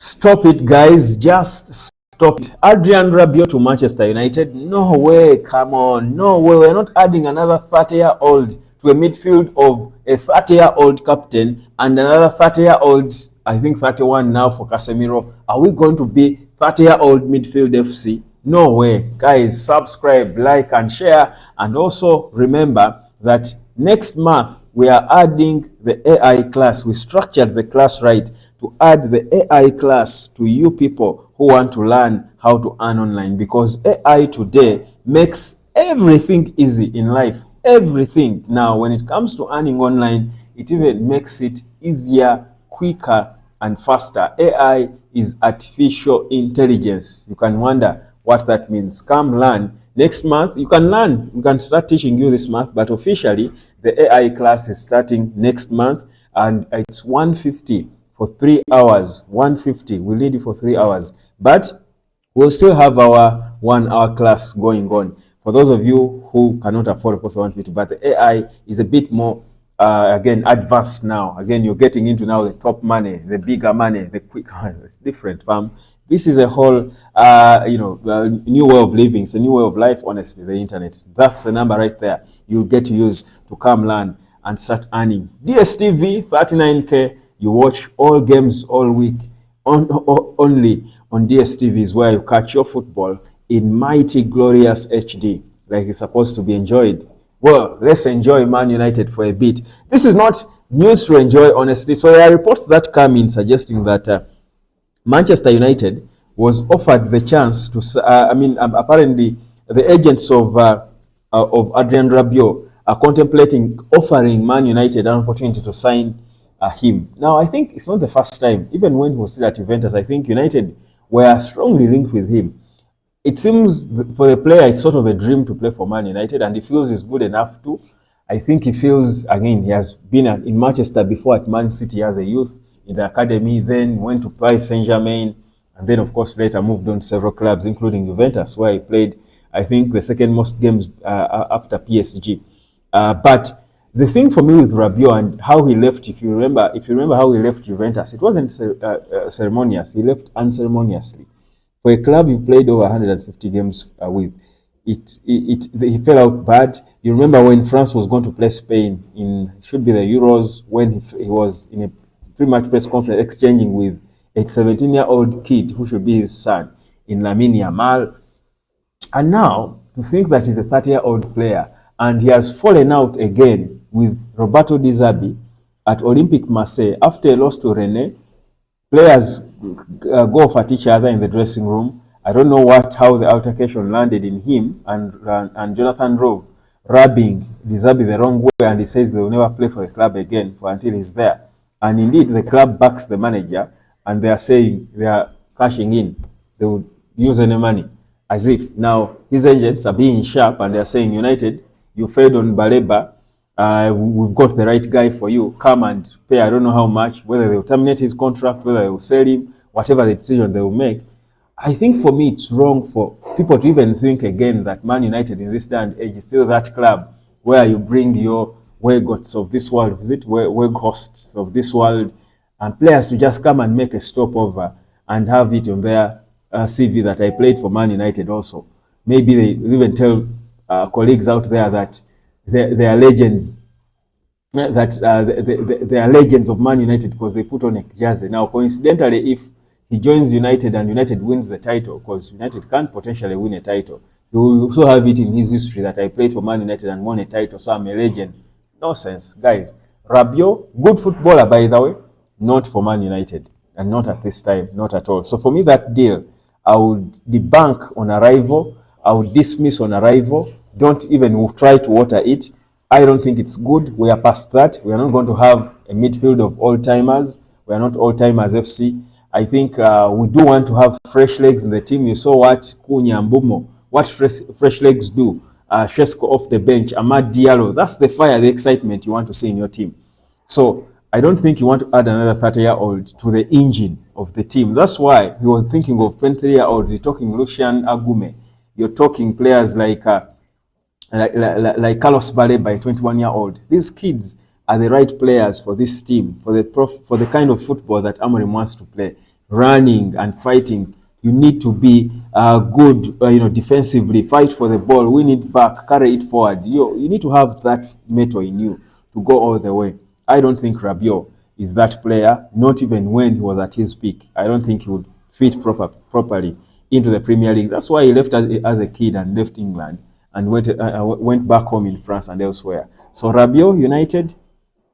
Stop it, guys. Just stop it. Adrien Rabiot to Manchester United? No way. Come on. No way. We're not adding another 30-year-old to a midfield of a 30-year-old captain and another 30-year-old, I think 31 now for Casemiro. Are we going to be 30-year-old midfield FC? No way. Guys, subscribe, like, and share. And also remember that next month we are adding the AI class. We structured the class right to add the AI class to you people who want to learn how to earn online, because AI today makes everything easy in life. Everything. Now, when it comes to earning online, it even makes it easier, quicker, and faster. AI is artificial intelligence. You can wonder what that means. Come learn. Next month, you can learn. We can start teaching you this month, but officially, the AI class is starting next month, and it's 150 for 3 hours. 150. We'll need you for 3 hours. But we'll still have our 1 hour class going on. For those of you who cannot afford a course of 150, but the AI is a bit more, again, advanced now. Again, you're getting into now the top money, the bigger money, the quick. It's different, fam. This is a whole, new way of living. It's a new way of life, honestly, the internet. That's the number right there you'll get to use to come learn and start earning. DSTV, 39K. You watch all games all week. Only on DSTV is where you catch your football in mighty, glorious HD, like it's supposed to be enjoyed. Well, let's enjoy Man United for a bit. This is not news to enjoy, honestly. So there are reports that come in suggesting that Manchester United was offered the chance to, apparently the agents of Adrien Rabiot are contemplating offering Man United an opportunity to sign him. Now, I think it's not the first time. Even when he was still at Juventus, I think United were strongly linked with him. It seems for the player, it's sort of a dream to play for Man United, and he feels he's good enough to. I think he feels, again, he has been in Manchester before at Man City as a youth, in the academy, then went to Paris Saint-Germain, and then, of course, later moved on to several clubs, including Juventus, where he played, I think, the second most games after PSG. But the thing for me with Rabiot and how he left, if you remember how he left Juventus, it wasn't ceremonious. He left unceremoniously. For a club he played over 150 games with, he fell out bad. You remember when France was going to play Spain in, should be the Euros, when he was in a pre-match press conference exchanging with a 17-year-old kid who should be his son in Lamine Yamal. And now, to think that he's a 30-year-old player and he has fallen out again with Roberto Di Zerbi at Olympique Marseille after a loss to Rennes. Players go off at each other in the dressing room. I don't know how the altercation landed in him and Jonathan Rowe rubbing Di Zerbi the wrong way, and he says they will never play for the club again until he's there. And indeed, the club backs the manager, and they are saying they are cashing in. They would use any money, as if now his agents are being sharp, and they are saying, United, you failed on Baleba. We've got the right guy for you. Come and pay, I don't know how much, whether they will terminate his contract, whether they will sell him, whatever the decision they will make. I think for me, it's wrong for people to even think again that Man United in this day and age is still that club where you bring your Weghorsts of this world, Weghorsts of this world, and players to just come and make a stopover and have it on their CV that I played for Man United also. Maybe they even tell colleagues out there that they are legends, they are legends of Man United because they put on a jersey. Now, coincidentally, if he joins United and United wins the title, because United can potentially win a title, he will also have it in his history that I played for Man United and won a title, so I'm a legend. Nonsense, guys. Rabiot, good footballer, by the way, not for Man United, and not at this time, not at all. So for me, that deal, I would debunk on arrival, I would dismiss on arrival. Don't even try to water it. I don't think it's good. We are past that. We are not going to have a midfield of all-timers. We are not all-timers FC. I think we do want to have fresh legs in the team. You saw what Cunha and Mbumo, what fresh legs do. Shesko off the bench, Amad Diallo. That's the fire, the excitement you want to see in your team. So I don't think you want to add another 30-year-old to the engine of the team. That's why he was thinking of 23-year-olds. You're talking Lucian Agume. You're talking players like Carlos Baleba, a 21-year-old. These kids are the right players for this team, for the kind of football that Amorim wants to play. running and fighting. You need to be good, defensively. Fight for the ball, win it back, carry it forward. You need to have that metal in you to go all the way. I don't think Rabiot is that player. Not even when he was at his peak. I don't think he would fit properly into the Premier League. That's why he left as a kid and left England and went back home in France and elsewhere. So Rabiot, United,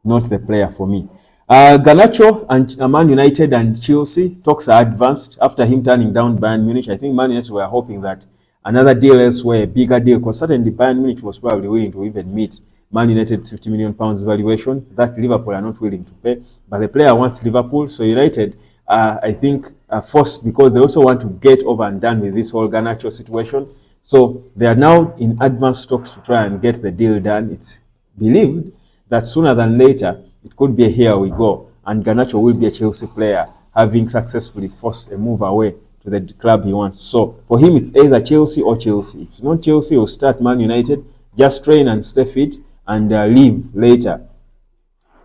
not the player for me. Garnacho and Man United and Chelsea talks are advanced after him turning down Bayern Munich. I think Man United were hoping that another deal elsewhere, a bigger deal, because certainly Bayern Munich was probably willing to even meet Man United's £50 million valuation that Liverpool are not willing to pay. But the player wants Liverpool, so United, I think, are forced because they also want to get over and done with this whole Garnacho situation. So they are now in advanced talks to try and get the deal done. It's believed that sooner than later, it could be a here we go, and Garnacho will be a Chelsea player, having successfully forced a move away to the club he wants. So for him, it's either Chelsea or Chelsea. If it's not Chelsea, he'll start Man United, just train and stay fit, and leave later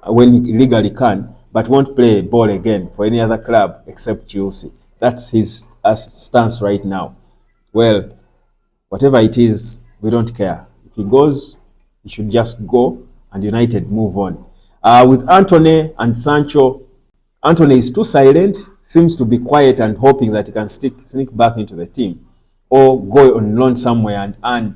when he legally can, but won't play ball again for any other club except Chelsea. That's his stance right now. Well, whatever it is, we don't care. If he goes, he should just go and United move on. With Antony and Sancho, Antony is too silent, seems to be quiet and hoping that he can sneak back into the team or go on loan somewhere and earn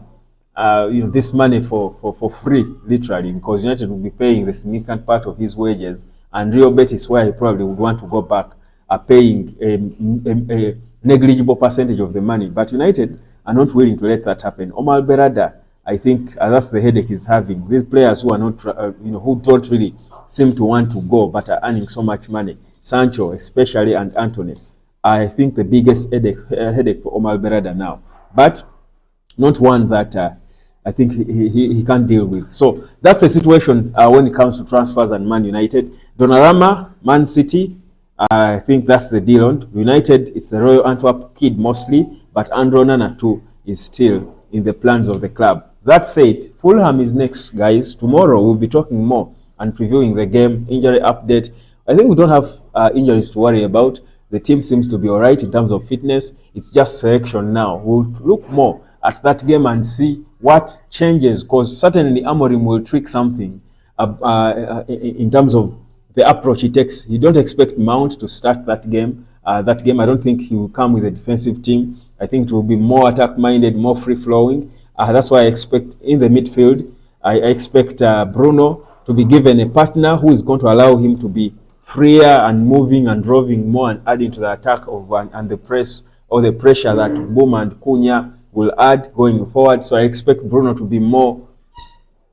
this money for free, literally, because United will be paying the significant part of his wages, and Real Betis, where he probably would want to go back, are paying a negligible percentage of the money. But United are not willing to let that happen. Omar Berada, I think that's the headache he's having. These players who are not, who don't really seem to want to go but are earning so much money, Sancho especially and Antony, I think the biggest headache for Omar Berada now. But not one that I think he can't deal with. So that's the situation when it comes to transfers and Man United. Donnarumma, Man City, I think that's the deal on. United, it's the Royal Antwerp kid mostly, but Andro Nana too is still in the plans of the club. That said, Fulham is next, guys. Tomorrow we'll be talking more and previewing the game, injury update. I think we don't have injuries to worry about. The team seems to be all right in terms of fitness. It's just selection now. We'll look more at that game and see what changes, because certainly Amorim will tweak something in terms of the approach he takes. You don't expect Mount to start that game. I don't think he will come with a defensive team. I think it will be more attack-minded, more free-flowing. That's why I expect in the midfield, I expect Bruno to be given a partner who is going to allow him to be freer and moving and roving more and adding to the attack of and the press or the pressure that Boom and Cunha will add going forward. So I expect Bruno to be more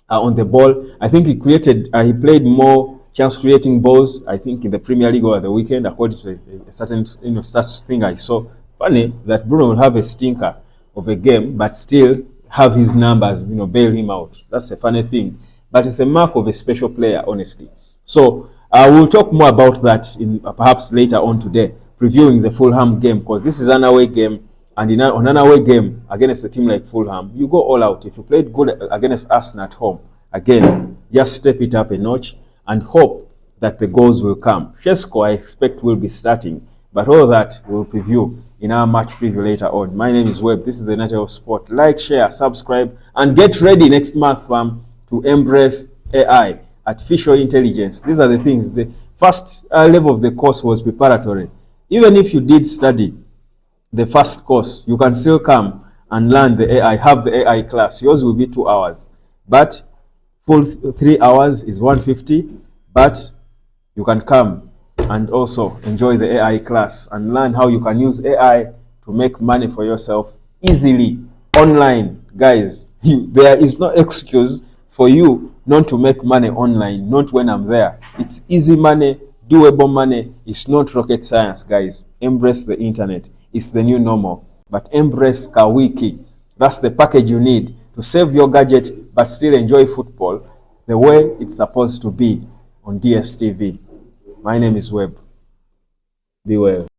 on the ball. I think he played more chance creating balls, I think, in the Premier League over the weekend, according to a certain stats thing I saw. Funny that Bruno will have a stinker of a game, but still have his numbers, bail him out. That's a funny thing, but it's a mark of a special player, honestly. So we'll talk more about that in perhaps later on today, previewing the Fulham game, because this is an away game, and on an away game against a team like Fulham, you go all out. If you played good against Arsenal at home, again, just step it up a notch and hope that the goals will come. Shesko, I expect, will be starting, but all that we'll preview in our match preview later on. My name is Webb. This is the Native of Sport. Like, share, subscribe, and get ready next month, fam, to embrace AI, artificial intelligence. These are the things. The first level of the course was preparatory. Even if you did study the first course, you can still come and learn the AI, have the AI class. Yours will be 2 hours, but full 3 hours is 150, but you can come and also enjoy the AI class and learn how you can use AI to make money for yourself easily online. Guys, there is no excuse for you not to make money online, not when I'm there. It's easy money, doable money. It's not rocket science, guys. Embrace the internet. It's the new normal, but embrace Kawiki. That's the package you need to save your gadget but still enjoy football the way it's supposed to be on DSTV. My name is Webb. Be well.